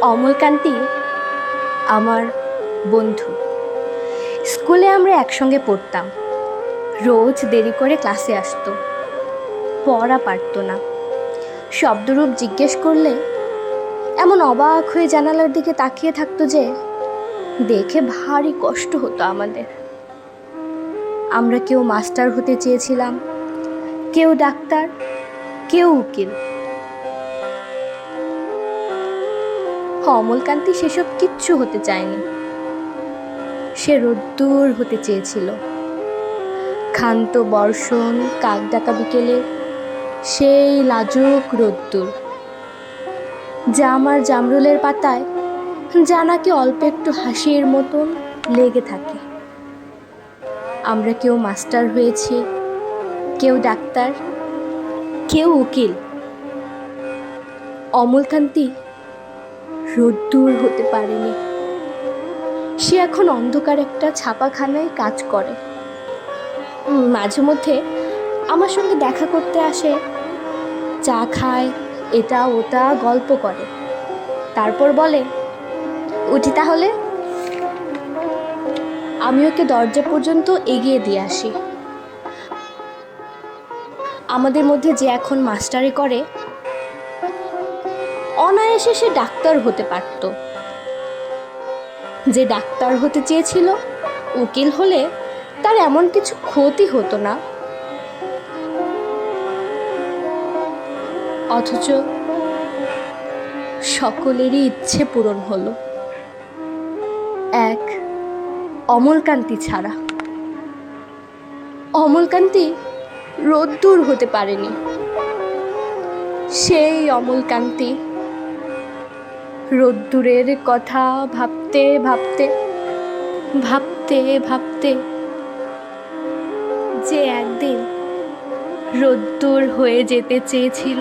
অমলকান্তি আমার বন্ধু। স্কুলে আমরা একসঙ্গে পড়তাম। রোজ দেরি করে ক্লাসে আসতো, পড়া পারতো না। শব্দরূপ জিজ্ঞেস করলে এমন অবাক হয়ে জানালার দিকে তাকিয়ে থাকতো যে দেখে ভারী কষ্ট হতো আমাদের। আমরা কেউ মাস্টার হতে চেয়েছিলাম, কেউ ডাক্তার, কেউ উকিল। অমলকান্তি সেসব কিচ্ছু হতে চায়নি। সে রোদ্দুর হতে চেয়েছিল। ক্ষান্ত বর্ষণ, কাক ডাকা বিকেলে সেই লাজুক রোদ্দুর, যা আমার জামরুলের পাতায় যা নাকি অল্প একটু হাসির মতন লেগে থাকে। আমরা কেউ মাস্টার হয়েছি, কেউ ডাক্তার, কেউ উকিল। অমলকান্তি রোদ্দুর হতে পারেনি। সে এখন অন্ধকার একটা ছাপাখানায় কাজ করে। মাঝে মধ্যে আমার সঙ্গে দেখা করতে আসে, চা খায়, এটা ওটা গল্প করে, তারপর বলে, উঠি তাহলে। আমি ওকে দরজা পর্যন্ত এগিয়ে দিয়ে আসি। আমাদের মধ্যে যে এখন মাস্টারি করে, অনায়াসে সে ডাক্তার হতে পারত। যে ডাক্তার হতে চেয়েছিল, উকিল হলে তার এমন কিছু ক্ষতি হতো না। অথচ সকলেরই ইচ্ছে পূরণ হলো, এক অমলকান্তি ছাড়া। অমলকান্তি রোদ্দুর হতে পারেনি। সেই অমলকান্তি রোদ্দুরের কথা ভাবতে ভাবতে ভাবতে ভাবতে যে একদিন রোদ্দুর হয়ে যেতে চেয়েছিল।